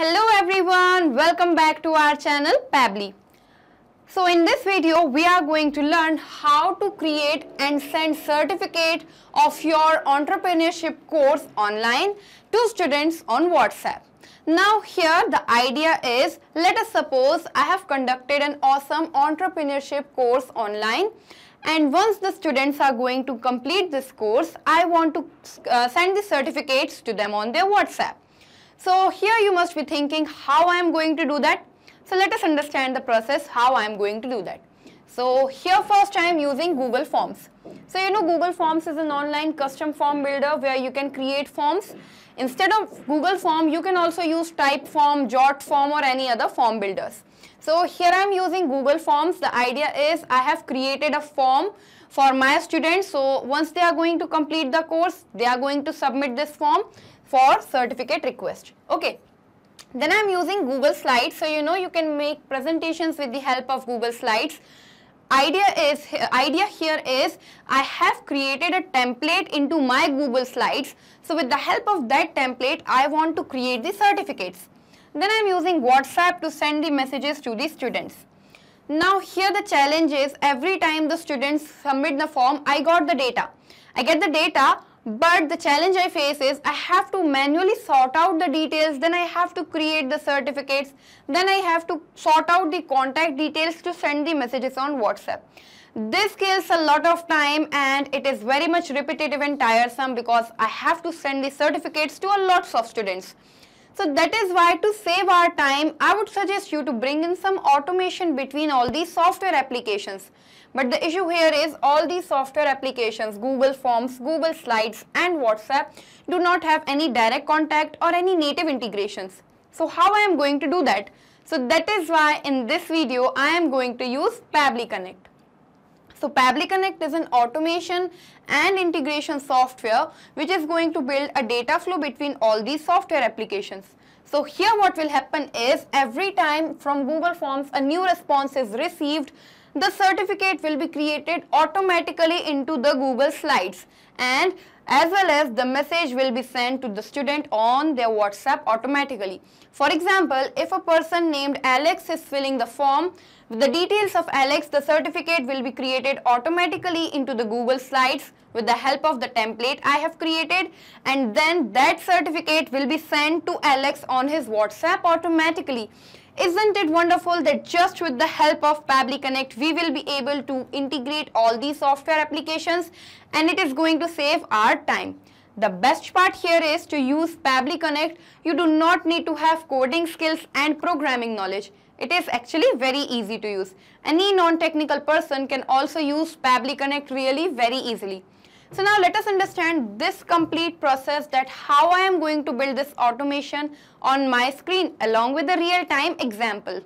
Hello everyone, welcome back to our channel Pabbly. So in this video we are going to learn how to create and send certificate of your entrepreneurship course online to students on WhatsApp. Now here the idea is, let us suppose I have conducted an awesome entrepreneurship course online, and once the students are going to complete this course, I want to send the certificates to them on their WhatsApp. So here you must be thinking how I am going to do that. So let us understand the process how I am going to do that. So here first I am using Google Forms. So you know Google Forms is an online custom form builder where you can create forms. Instead of Google Form, you can also use Typeform, Jotform or any other form builders. So here I am using Google Forms. The idea is I have created a form for my students. So once they are going to complete the course, they are going to submit this form for certificate request. Okay. Then I am using Google Slides. So you know you can make presentations with the help of Google Slides. Idea here is I have created a template into my Google Slides. So with the help of that template, I want to create the certificates. Then I am using WhatsApp to send the messages to the students. Now here the challenge is, every time the students submit the form, I get the data, but the challenge I face is I have to manually sort out the details, then I have to create the certificates, then I have to sort out the contact details to send the messages on WhatsApp. This kills a lot of time and it is very much repetitive and tiresome because I have to send the certificates to a lots of students. So that is why, to save our time, I would suggest you to bring in some automation between all these software applications. But the issue here is all these software applications, Google Forms, Google Slides and WhatsApp, do not have any direct contact or any native integrations. So how I am going to do that? So that is why in this video I am going to use Pabbly Connect. So Pabbly Connect is an automation and integration software which is going to build a data flow between all these software applications. So here what will happen is, every time from Google Forms a new response is received, the certificate will be created automatically into the Google Slides, and as well as the message will be sent to the student on their WhatsApp automatically. For example, if a person named Alex is filling the form, with the details of Alex, the certificate will be created automatically into the Google Slides with the help of the template I have created, and then that certificate will be sent to Alex on his WhatsApp automatically. Isn't it wonderful that just with the help of Pabbly Connect we will be able to integrate all these software applications, and it is going to save our time. The best part here is, to use Pabbly Connect you do not need to have coding skills and programming knowledge. It is actually very easy to use. Any non-technical person can also use Pabbly Connect really very easily. So now let us understand this complete process, that how I am going to build this automation on my screen along with a real-time example.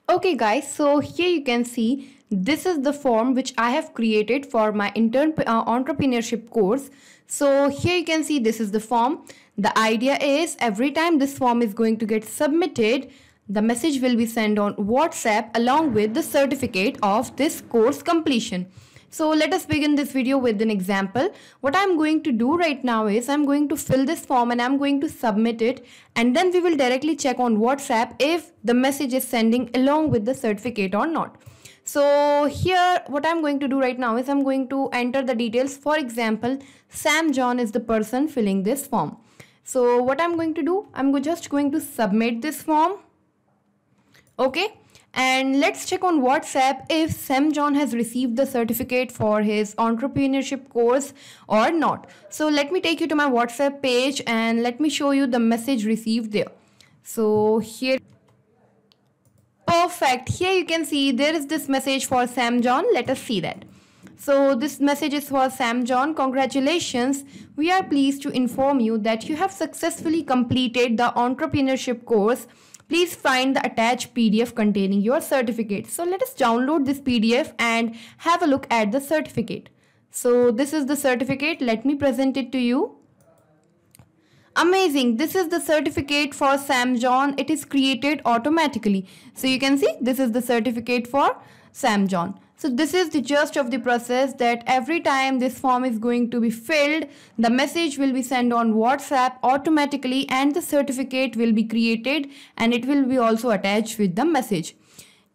Okay guys, so here you can see this is the form which I have created for my entrepreneurship course. So here you can see this is the form. The idea is, every time this form is going to get submitted, the message will be sent on WhatsApp along with the certificate of this course completion. So let us begin this video with an example. What I'm going to do right now is I'm going to fill this form and I'm going to submit it, and then we will directly check on WhatsApp if the message is sending along with the certificate or not. So here what I'm going to do right now is I'm going to enter the details. For example, Sam John is the person filling this form. So what I'm going to do, I'm just going to submit this form. Okay. And let's check on WhatsApp if Sam John has received the certificate for his entrepreneurship course or not. So let me take you to my WhatsApp page and let me show you the message received there. So here, perfect. Here you can see there is this message for Sam John. Let us see that. So this message is for Sam John. Congratulations. We are pleased to inform you that you have successfully completed the entrepreneurship course. Please find the attached PDF containing your certificate. So let us download this PDF and have a look at the certificate. So this is the certificate. Let me present it to you. Amazing. This is the certificate for Sam John. It is created automatically. So you can see this is the certificate for Sam John. So this is the gist of the process, that every time this form is going to be filled, the message will be sent on WhatsApp automatically and the certificate will be created and it will be also attached with the message.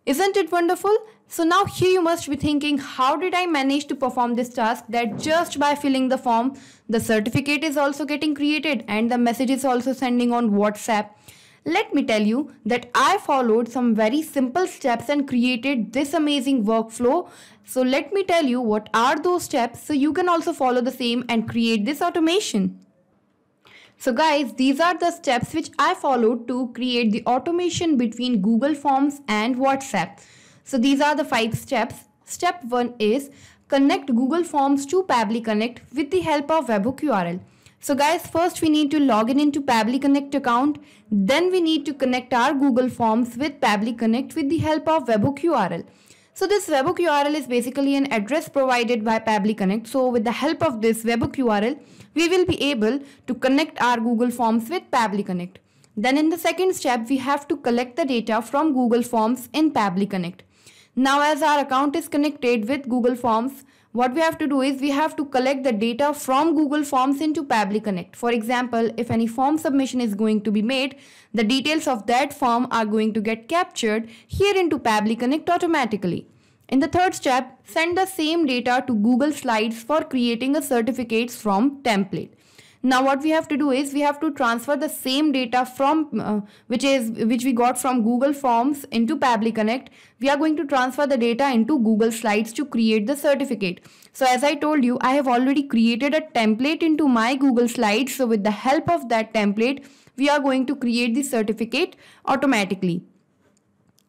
Isn't it wonderful? So now here you must be thinking, how did I manage to perform this task that just by filling the form, the certificate is also getting created and the message is also sending on WhatsApp? Let me tell you that I followed some very simple steps and created this amazing workflow. So let me tell you what are those steps so you can also follow the same and create this automation. So guys, these are the steps which I followed to create the automation between Google Forms and WhatsApp. So these are the 5 steps. Step 1 is connect Google Forms to Pabbly Connect with the help of webhook URL. So guys, first we need to log in into Pabbly Connect account. Then we need to connect our Google Forms with Pabbly Connect with the help of webhook URL. So this webhook URL is basically an address provided by Pabbly Connect. So with the help of this webhook URL, we will be able to connect our Google Forms with Pabbly Connect. Then in the second step, we have to collect the data from Google Forms in Pabbly Connect. Now as our account is connected with Google Forms, what we have to do is we have to collect the data from Google Forms into Pabbly Connect. For example, if any form submission is going to be made, the details of that form are going to get captured here into Pabbly Connect automatically. In the third step, send the same data to Google Slides for creating a certificates from template. Now what we have to do is we have to transfer the same data from which we got from Google Forms into Pabbly Connect. We are going to transfer the data into Google Slides to create the certificate. So as I told you, I have already created a template into my Google Slides. So with the help of that template, we are going to create the certificate automatically.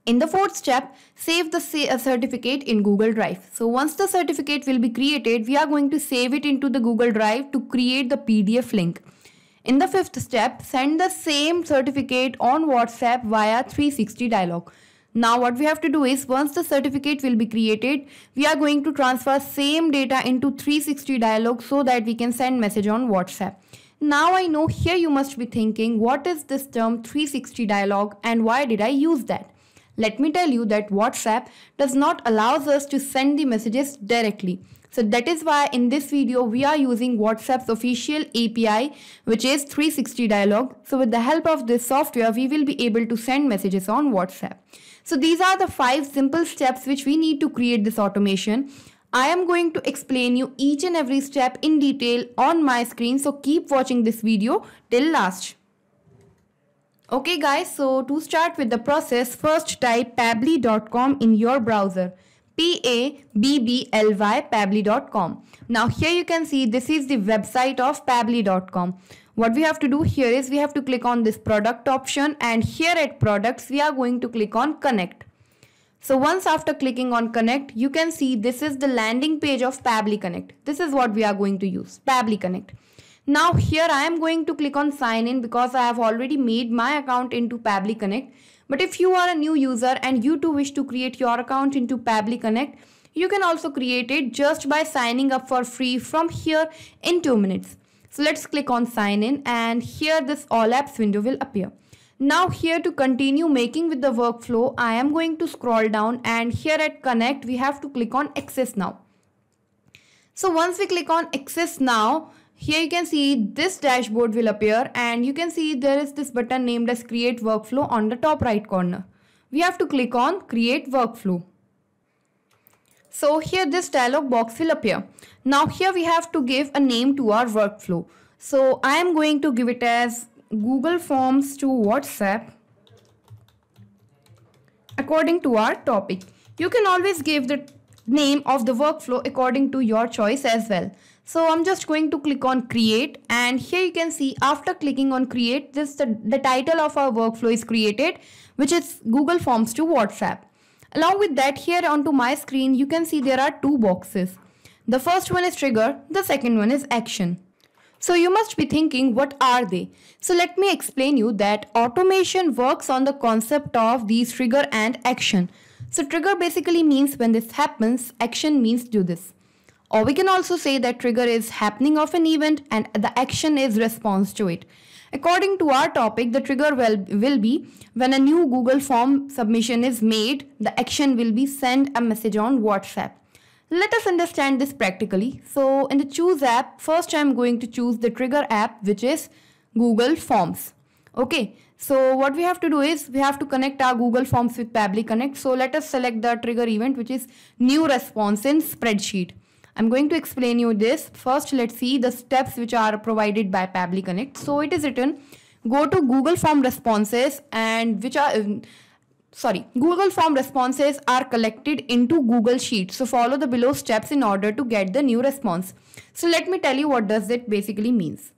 In the fourth step, save the certificate in Google Drive. So once the certificate will be created, we are going to save it into the Google Drive to create the PDF link. In the fifth step, send the same certificate on WhatsApp via 360 dialog. Now what we have to do is once the certificate will be created, we are going to transfer same data into 360 dialog so that we can send message on WhatsApp. Now I know here you must be thinking, what is this term 360 dialog and why did I use that? Let me tell you that WhatsApp does not allow us to send the messages directly. So that is why in this video we are using WhatsApp's official API, which is 360 dialog. So with the help of this software, we will be able to send messages on WhatsApp. So these are the 5 simple steps which we need to create this automation. I am going to explain you each and every step in detail on my screen. So keep watching this video till last. Okay guys, so to start with the process, first type pabbly.com in your browser. Pabbly, pabbly.com. Now here you can see this is the website of pabbly.com. What we have to do here is we have to click on this product option, and here at products we are going to click on connect. So once after clicking on connect, you can see this is the landing page of Pabbly Connect. This is what we are going to use, Pabbly Connect. Now here I am going to click on sign in because I have already made my account into Pabbly Connect. But if you are a new user and you too wish to create your account into Pabbly Connect, you can also create it just by signing up for free from here in 2 minutes. So let's click on sign in, and here this all apps window will appear. Now here to continue making with the workflow, I am going to scroll down, and here at connect we have to click on access now. So once we click on access now, here you can see this dashboard will appear, and you can see there is this button named as create workflow on the top right corner. We have to click on create workflow. So here this dialog box will appear. Now here we have to give a name to our workflow. So I am going to give it as Google Forms to WhatsApp according to our topic. You can always give the name of the workflow according to your choice as well. So I'm just going to click on create, and here you can see after clicking on create, the title of our workflow is created, which is Google Forms to WhatsApp. Along with that, here onto my screen you can see there are 2 boxes. The first one is trigger, the second one is action. So you must be thinking, what are they? So let me explain you that automation works on the concept of these trigger and action. So trigger basically means when this happens, action means do this. Or we can also say that trigger is happening of an event and the action is response to it. According to our topic, the trigger will be when a new Google form submission is made, the action will be send a message on WhatsApp. Let us understand this practically. So in the choose app, first I am going to choose the trigger app, which is Google Forms. Okay, so what we have to do is we have to connect our Google Forms with Pabbly Connect. So let us select the trigger event, which is new response in spreadsheet. I'm going to explain you this. First, let's see the steps which are provided by Pabbly Connect. So it is written, go to Google Form responses and Google Form responses are collected into Google Sheets. So follow the below steps in order to get the new response. So let me tell you what does it basically means.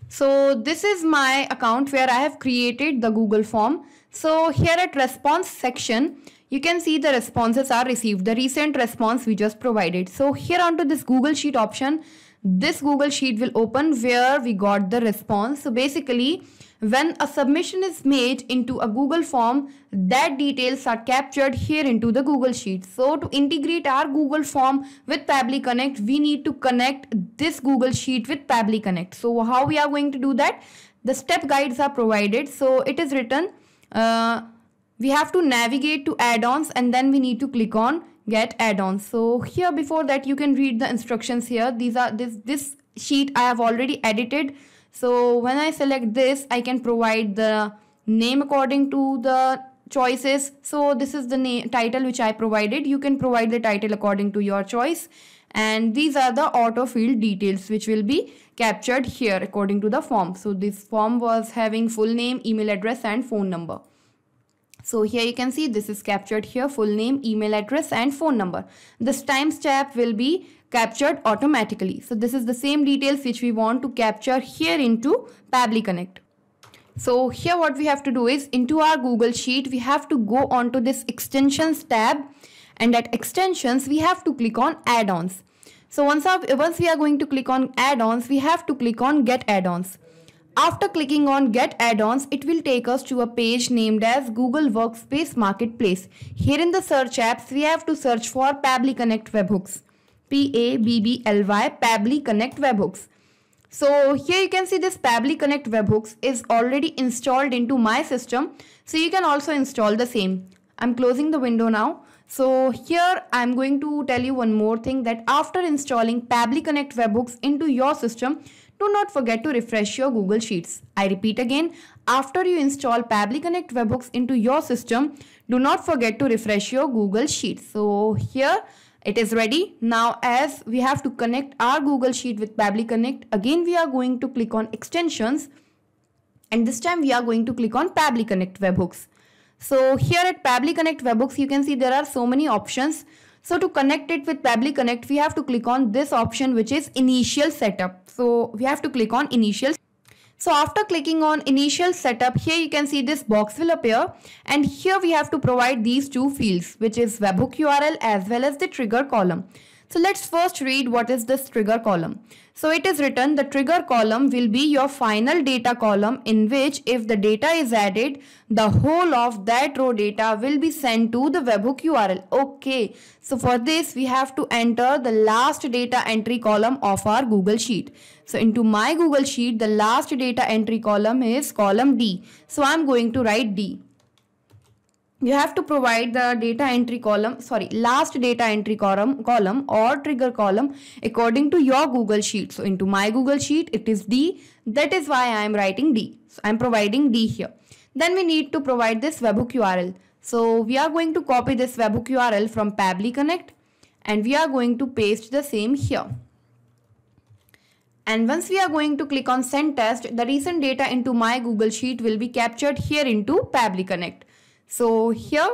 So this is my account where I have created the Google form. So here at response section, you can see the responses are received, the recent response we just provided. So here onto this Google Sheet option, this Google Sheet will open where we got the response. So basically, when a submission is made into a Google form, that details are captured here into the Google Sheet. So to integrate our Google form with Pabbly Connect, we need to connect this Google Sheet with Pabbly Connect. So how we are going to do that? The step guides are provided. So it is written, we have to navigate to add-ons and then we need to click on get add-ons. So here before that you can read the instructions here. These are this sheet I have already edited. So when I select this, I can provide the name according to the choices. So this is the title which I provided. You can provide the title according to your choice. And these are the auto field details which will be captured here according to the form. So this form was having full name, email address and phone number. So here you can see this is captured here, full name, email address and phone number. This timestamp will be captured automatically. So this is the same details which we want to capture here into Pabbly Connect. So here what we have to do is into our Google Sheet, we have to go on to this extensions tab, and at extensions we have to click on add-ons. So once we are going to click on add-ons, we have to click on get add-ons. After clicking on get add-ons, it will take us to a page named as Google Workspace Marketplace. Here in the search apps, we have to search for Pabbly Connect Webhooks. Pabbly, Pabbly Connect Webhooks. So here you can see this Pabbly Connect Webhooks is already installed into my system. So you can also install the same. I'm closing the window now. So here I'm going to tell you one more thing, that after installing Pabbly Connect Webhooks into your system, do not forget to refresh your Google Sheets. I repeat again, after you install Pabbly Connect Webhooks into your system, do not forget to refresh your Google Sheets. So here it is ready. Now as we have to connect our Google Sheet with Pabbly Connect, again we are going to click on extensions, and this time we are going to click on Pabbly Connect Webhooks. So here at Pabbly Connect Webhooks, you can see there are so many options. So to connect it with Pabbly Connect, we have to click on this option, which is initial setup. So we have to click on initial. So after clicking on initial setup, here you can see this box will appear, and here we have to provide these two fields, which is webhook URL as well as the trigger column. So let's first read what is this trigger column. So it is written, the trigger column will be your final data column, in which if the data is added, the whole of that row data will be sent to the webhook URL. Okay, so for this we have to enter the last data entry column of our Google Sheet. So into my Google Sheet, the last data entry column is column D. So I'm going to write D. You have to provide the data entry column, last data entry column or trigger column according to your Google Sheet. So into my Google Sheet, it is D. That is why I am writing D. So I am providing D here. Then we need to provide this webhook URL. So we are going to copy this webhook URL from Pabbly Connect, and we are going to paste the same here. And once we are going to click on send test, the recent data into my Google Sheet will be captured here into Pabbly Connect. So here,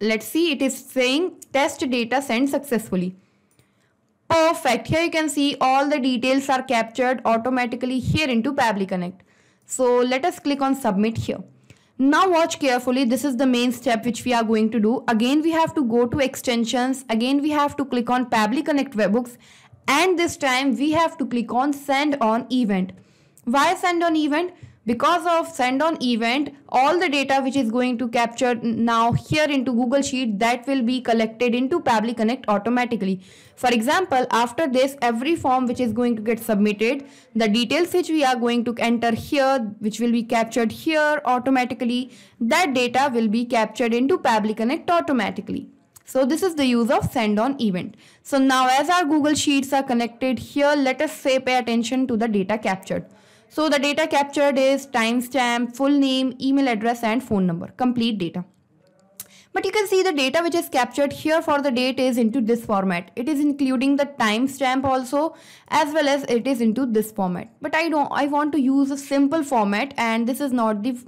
let's see, it is saying test data sent successfully. Perfect. Here you can see all the details are captured automatically here into Pabbly Connect. So let us click on submit here. Now watch carefully. This is the main step which we are going to do. Again, we have to go to extensions. Again, we have to click on Pabbly Connect Webhooks. And this time we have to click on send on event. Why send on event? Because of send on event, all the data which is going to capture now here into Google Sheet, that will be collected into Pabbly Connect automatically. For example, after this, every form which is going to get submitted, the details which we are going to enter here, which will be captured here automatically, that data will be captured into Pabbly Connect automatically. So this is the use of send on event. So now as our Google Sheets are connected here, let us say pay attention to the data captured. So the data captured is timestamp, full name, email address and phone number, complete data. But you can see the data which is captured here for the date is into this format. It is including the timestamp also, as well as it is into this format. But I want to use a simple format, and this is not the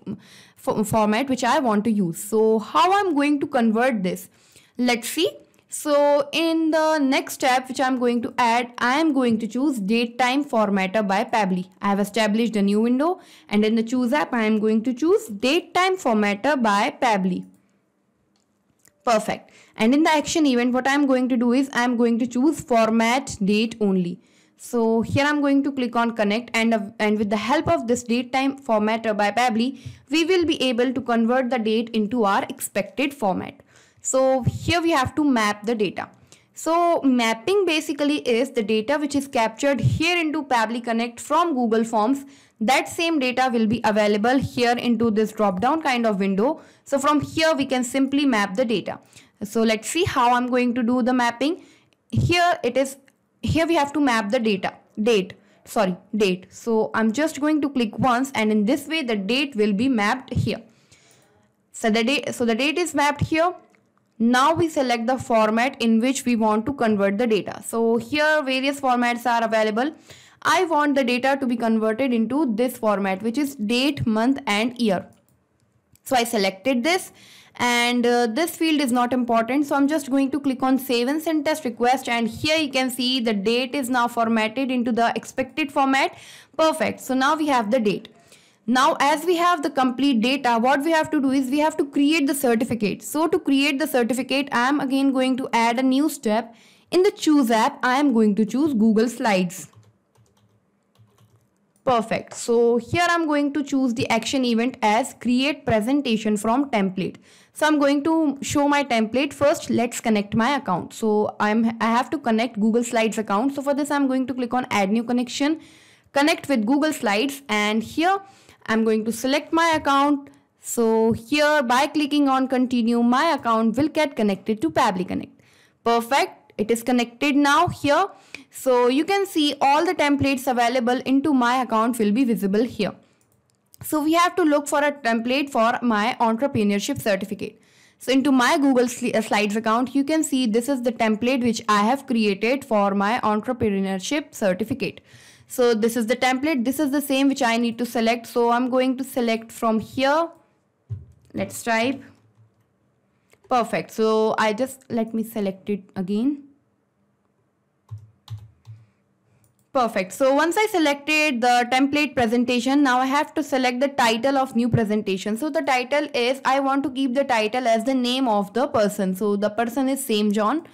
format which I want to use. So how I'm going to convert this? Let's see. So in the next step which I'm going to add, I am going to choose date time formatter by Pabbly. I have established a new window, and in the choose app I am going to choose date time formatter by Pabbly. Perfect. And in the action event, what I'm going to do is I'm going to choose format date only. So here I'm going to click on connect, and with the help of this date time formatter by Pabbly, we will be able to convert the date into our expected format. So here we have to map the data. So mapping basically is the data which is captured here into Pabbly Connect from Google Forms. That same data will be available here into this drop down kind of window. So from here we can simply map the data. So let's see how I'm going to do the mapping. Here we have to map the date. So I'm just going to click once, and in this way the date will be mapped here. So the date is mapped here. Now we select the format in which we want to convert the data. So here various formats are available. I want the data to be converted into this format, which is date, month and year. So I selected this, and this field is not important. So I'm just going to click on save and send test request, and here you can see the date is now formatted into the expected format. Perfect. So now we have the date. Now as we have the complete data, what we have to do is we have to create the certificate. So to create the certificate, I am again going to add a new step. In the choose app, I am going to choose Google Slides. Perfect. So here I'm going to choose the action event as create presentation from template. So I'm going to show my template. First, let's connect my account. So I have to connect Google Slides account. So for this, I'm going to click on add new connection, connect with Google Slides, and here I'm going to select my account. So here by clicking on continue, my account will get connected to Pabbly Connect. Perfect. It is connected now here. So you can see all the templates available into my account will be visible here. So we have to look for a template for my entrepreneurship certificate. So into my Google Slides account, you can see this is the template which I have created for my entrepreneurship certificate. So this is the template. This is the same which I need to select. So I'm going to select from here. Let's type. Perfect. So let me select it again. Perfect. So once I selected the template presentation, now I have to select the title of new presentation. So the title is, I want to keep the title as the name of the person. So the person is Sam John.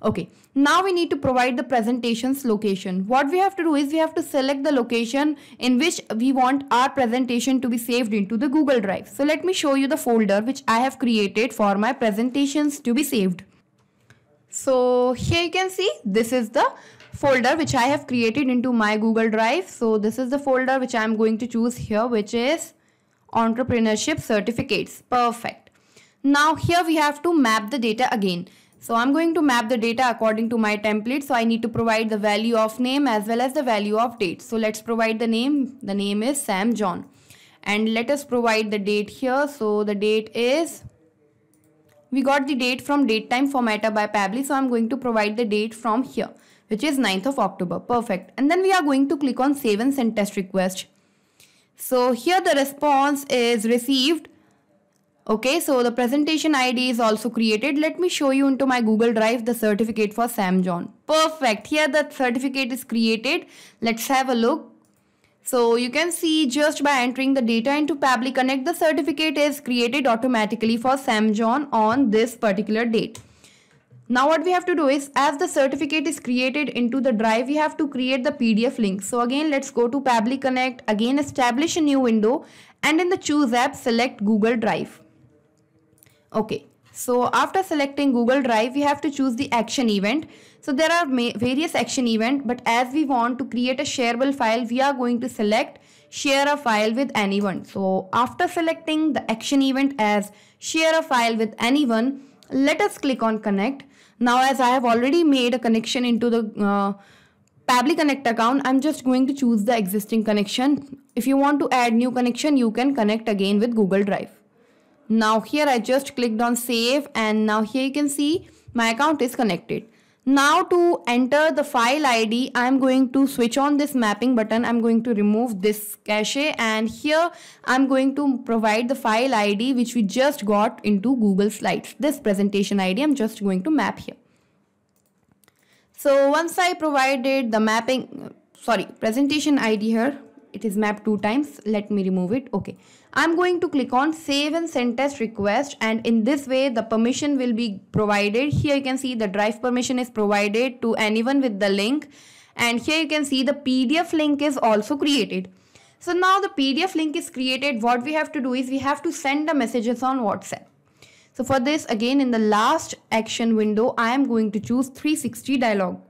Okay. Now we need to provide the presentation's location. What we have to do is we have to select the location in which we want our presentation to be saved into the Google Drive. So let me show you the folder which I have created for my presentations to be saved. So here you can see this is the folder which I have created into my Google Drive. So this is the folder which I am going to choose here, which is entrepreneurship certificates. Perfect. Now here we have to map the data again. So I'm going to map the data according to my template. So I need to provide the value of name as well as the value of date. So let's provide the name. The name is Sam John. And let us provide the date here. So the date is, we got the date from date time formatter by Pabbly. So I'm going to provide the date from here, which is 9th of October. Perfect. And then we are going to click on save and send test request. So here the response is received. Okay, so the presentation ID is also created. Let me show you into my Google Drive the certificate for Sam John. Perfect. Here the certificate is created. Let's have a look. So you can see just by entering the data into Pabbly Connect, the certificate is created automatically for Sam John on this particular date. Now what we have to do is, as the certificate is created into the drive, we have to create the PDF link. So again, let's go to Pabbly Connect, again establish a new window, and in the choose app, select Google Drive. Okay, so after selecting Google Drive, we have to choose the action event. So there are various action events, but as we want to create a shareable file, we are going to select share a file with anyone. So after selecting the action event as share a file with anyone, let us click on connect. Now as I have already made a connection into the Pabbly Connect account, I'm just going to choose the existing connection. If you want to add new connection, you can connect again with Google Drive. Now here I just clicked on save, and now here you can see my account is connected. Now to enter the file ID, I'm going to switch on this mapping button. I'm going to remove this cache, and here I'm going to provide the file ID which we just got into Google Slides. This presentation ID I'm just going to map here. So once I provided the presentation ID here, it is mapped 2 times. Let me remove it. Okay. I'm going to click on save and send test request, and in this way the permission will be provided. Here you can see the drive permission is provided to anyone with the link, and here you can see the PDF link is also created. So now the PDF link is created. What we have to do is we have to send the messages on WhatsApp. So for this, again in the last action window, I am going to choose 360 dialog.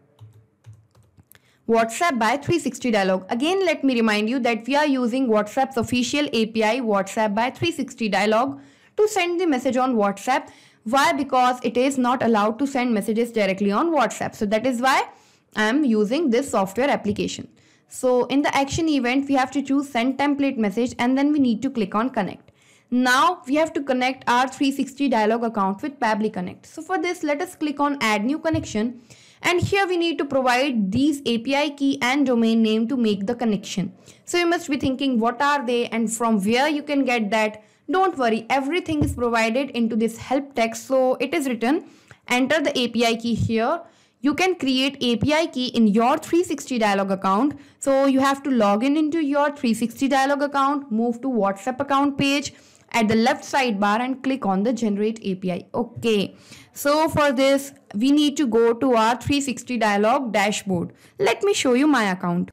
WhatsApp by 360 dialog. Again, let me remind you that we are using WhatsApp's official API, WhatsApp by 360 dialog, to send the message on WhatsApp. Why? Because it is not allowed to send messages directly on WhatsApp. So that is why I am using this software application. So in the action event, we have to choose send template message, and then we need to click on connect. Now we have to connect our 360 dialog account with Pabbly Connect. So for this, let us click on add new connection. And here we need to provide these API key and domain name to make the connection. So you must be thinking, what are they and from where you can get that? Don't worry, everything is provided into this help text. So it is written, enter the API key here. You can create API key in your 360 dialog account. So you have to log in into your 360 dialog account, move to WhatsApp account page at the left sidebar and click on the generate API. Okay. So for this, we need to go to our 360 dialog dashboard. Let me show you my account.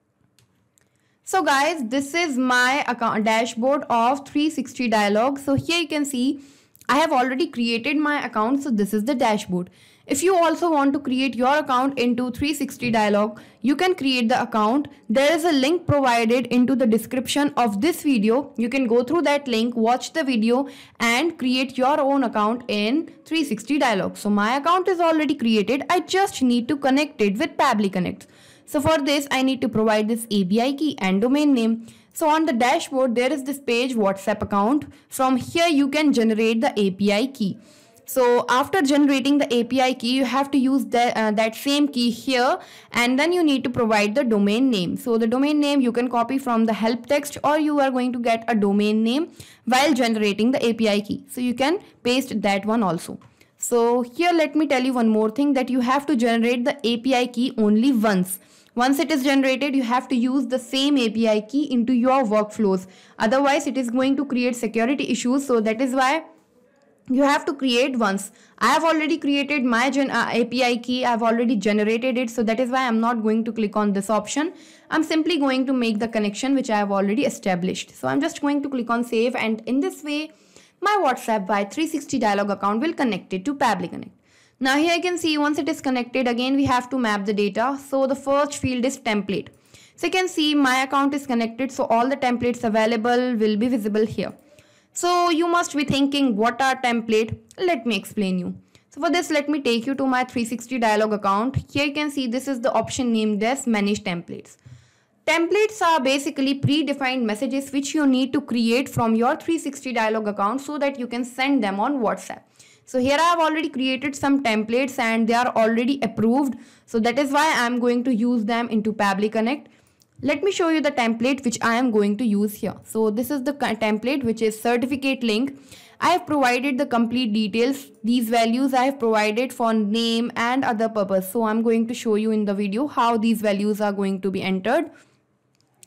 So guys, this is my account dashboard of 360 dialog. So here you can see I have already created my account. So this is the dashboard. If you also want to create your account into 360 dialog, you can create the account. There is a link provided into the description of this video. You can go through that link, watch the video and create your own account in 360 dialog. So my account is already created. I just need to connect it with Pabbly Connect. So for this, I need to provide this API key and domain name. So on the dashboard, there is this page WhatsApp account. From here, you can generate the API key. So after generating the API key, you have to use that same key here, and then you need to provide the domain name. So the domain name you can copy from the help text, or you are going to get a domain name while generating the API key. So you can paste that one also. So here let me tell you one more thing, that you have to generate the API key only once. Once it is generated, you have to use the same API key into your workflows. Otherwise, it is going to create security issues. So that is why you have to create once. I have already created my API key. I have already generated it. So that is why I'm not going to click on this option. I'm simply going to make the connection which I have already established. So I'm just going to click on save, and in this way, my WhatsApp by 360 dialog account will connect it to Pabbly Connect. Now here you can see once it is connected, again we have to map the data. So the first field is template. So you can see my account is connected. So all the templates available will be visible here. So you must be thinking, what are template? Let me explain you. So for this, let me take you to my 360 dialog account. Here you can see this is the option named as manage templates. Templates are basically predefined messages which you need to create from your 360 dialog account so that you can send them on WhatsApp. So here I have already created some templates and they are already approved. So that is why I am going to use them into Pabbly Connect. Let me show you the template which I am going to use here. So this is the template which is certificate link. I have provided the complete details. These values I have provided for name and other purpose. So I'm going to show you in the video how these values are going to be entered.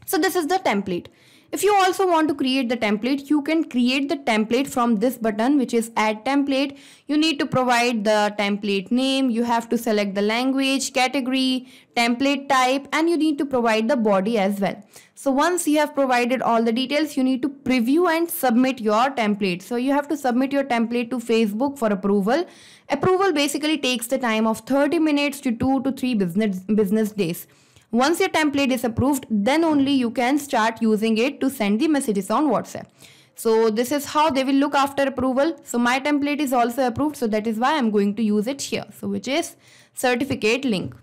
So this is the template. If you also want to create the template, you can create the template from this button, which is add template. You need to provide the template name, you have to select the language, category, template type, and you need to provide the body as well. So once you have provided all the details, you need to preview and submit your template. So you have to submit your template to Facebook for approval. Approval basically takes the time of 30 minutes to 2 to 3 business days. Once your template is approved, then only you can start using it to send the messages on WhatsApp. So this is how they will look after approval. So my template is also approved, so that is why I'm going to use it here. So which is certificate link.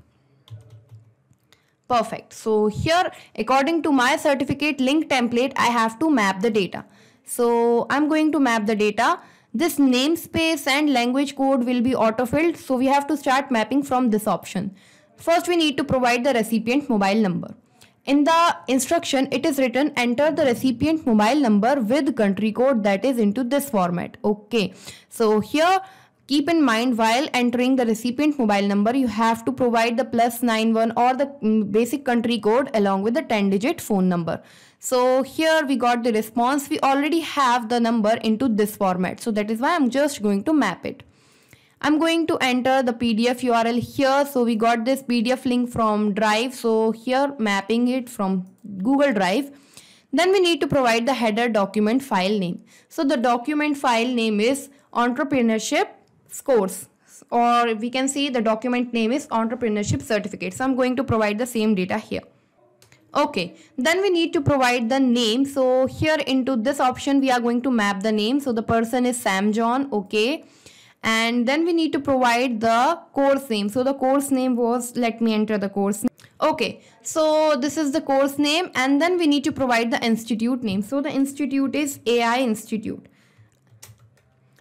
Perfect. So here, according to my certificate link template, I have to map the data. So I'm going to map the data. This namespace and language code will be autofilled. So we have to start mapping from this option. First, we need to provide the recipient mobile number. In the instruction, it is written enter the recipient mobile number with country code, that is into this format. Okay. So here, keep in mind while entering the recipient mobile number, you have to provide the +91 or the basic country code along with the 10-digit phone number. So here we got the response. We already have the number into this format. So that is why I'm just going to map it. I'm going to enter the PDF URL here. So we got this PDF link from Drive. So here mapping it from Google Drive. Then we need to provide the header document file name. So the document file name is entrepreneurship course, or we can see the document name is entrepreneurship certificate. So I'm going to provide the same data here. Okay, then we need to provide the name. So here into this option, we are going to map the name. So the person is Sam John. Okay. And then we need to provide the course name. So the course name was, let me enter the course name. Okay, so this is the course name, and then we need to provide the institute name. So the institute is AI Institute.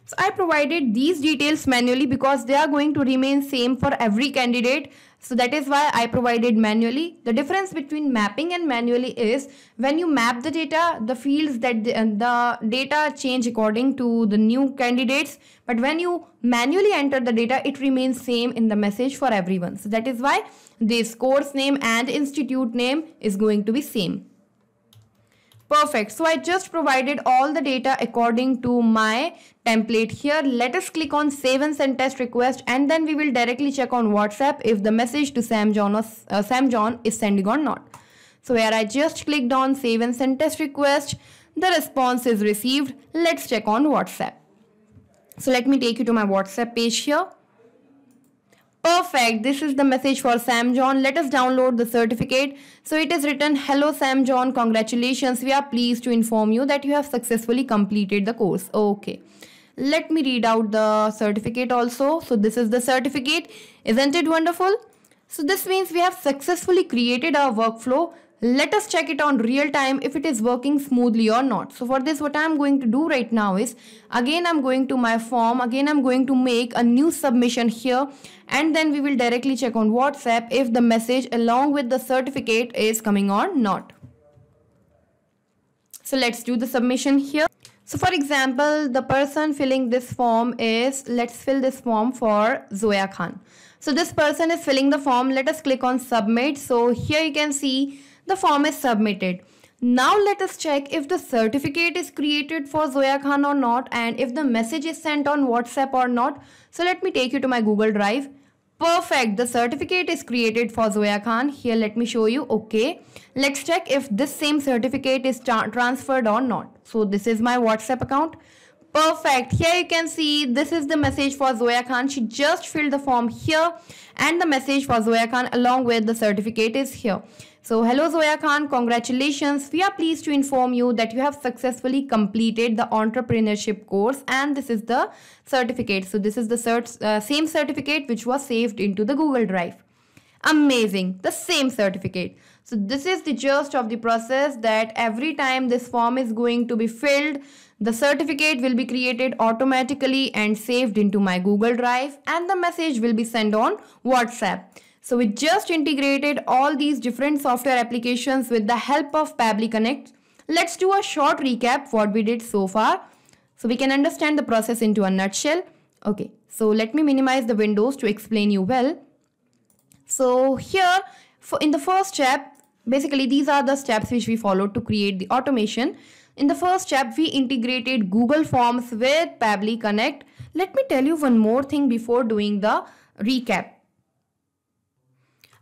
So I provided these details manually because they are going to remain same for every candidate. So that is why I provided manually. The difference between mapping and manually is when you map the data, the fields that the data change according to the new candidates. But when you manually enter the data, it remains same in the message for everyone. So that is why this course name and institute name is going to be same. Perfect. So I just provided all the data according to my template here. Let us click on save and send test request, and then we will directly check on WhatsApp if the message to Sam John is sending or not. So where I just clicked on save and send test request, the response is received. Let's check on WhatsApp. So let me take you to my WhatsApp page here. Perfect. This is the message for Sam John. Let us download the certificate. So it is written, hello Sam John, congratulations. We are pleased to inform you that you have successfully completed the course. Okay. Let me read out the certificate also. So this is the certificate. Isn't it wonderful? So this means we have successfully created our workflow. Let us check it on real time if it is working smoothly or not. So for this, what I'm going to do right now is, again I'm going to my form, again I'm going to make a new submission here, and then we will directly check on WhatsApp if the message along with the certificate is coming or not. So let's do the submission here. So for example, the person filling this form is, let's fill this form for Zoya Khan. So this person is filling the form. Let us click on submit. So here you can see the form is submitted. Now let us check if the certificate is created for Zoya Khan or not, and if the message is sent on WhatsApp or not. So let me take you to my Google Drive. Perfect. The certificate is created for Zoya Khan. Here let me show you. Okay. Let's check if this same certificate is transferred or not. So this is my WhatsApp account. Perfect. Here you can see this is the message for Zoya Khan. She just filled the form here, and the message for Zoya Khan along with the certificate is here. So hello Zoya Khan, congratulations. We are pleased to inform you that you have successfully completed the entrepreneurship course, and this is the certificate. So this is the same certificate which was saved into the Google Drive. Amazing. The same certificate. So this is the gist of the process, that every time this form is going to be filled, the certificate will be created automatically and saved into my Google Drive, and the message will be sent on WhatsApp. So we just integrated all these different software applications with the help of Pabbly Connect. Let's do a short recap what we did so far, so we can understand the process into a nutshell. Okay, so let me minimize the windows to explain you well. So here in the first step, Basically, these are the steps which we followed to create the automation. In the first step, we integrated Google Forms with Pabbly Connect. Let me tell you one more thing before doing the recap.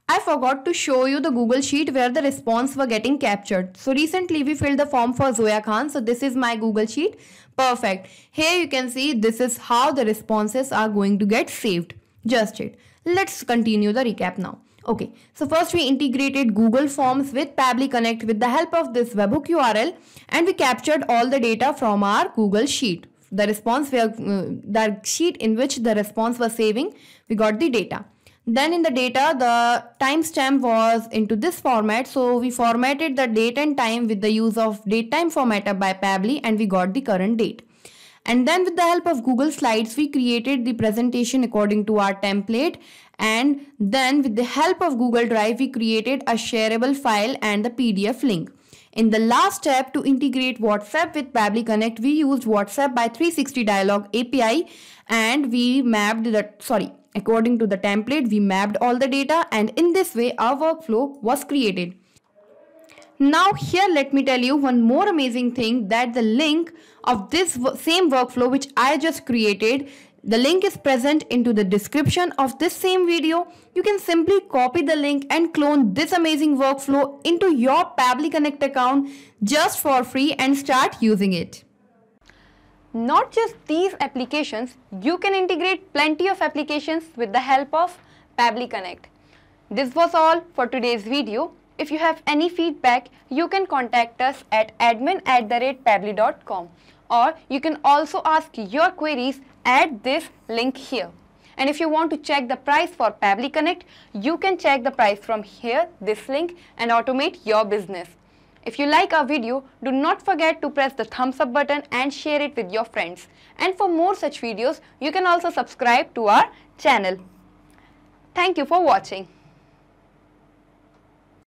I forgot to show you the Google Sheet where the response were getting captured. So recently we filled the form for Zoya Khan. So this is my Google Sheet. Perfect. Here you can see this is how the responses are going to get saved. Just it. Let's continue the recap now. Okay, so first we integrated Google Forms with Pabbly Connect with the help of this webhook URL, and we captured all the data from our Google Sheet. The response the sheet in which the response was saving, we got the data. Then in the data, the timestamp was into this format. So we formatted the date and time with the use of datetime formatter by Pabbly, and we got the current date. And then with the help of Google Slides, we created the presentation according to our template. And then with the help of Google Drive, we created a shareable file and the PDF link. In the last step, to integrate WhatsApp with Pabbly Connect, we used WhatsApp by 360 Dialog API, and we mapped according to the template, we mapped all the data, and in this way our workflow was created. Now here let me tell you one more amazing thing, that the link of this same workflow which I just created, the link is present into the description of this same video. You can simply copy the link and clone this amazing workflow into your Pabbly Connect account just for free and start using it. Not just these applications, you can integrate plenty of applications with the help of Pabbly Connect. This was all for today's video. If you have any feedback, you can contact us at admin@pabbly.com, or you can also ask your queries at this link here. And if you want to check the price for Pabbly Connect, you can check the price from here, this link, and automate your business. If you like our video, do not forget to press the thumbs up button and share it with your friends. And for more such videos, you can also subscribe to our channel. Thank you for watching.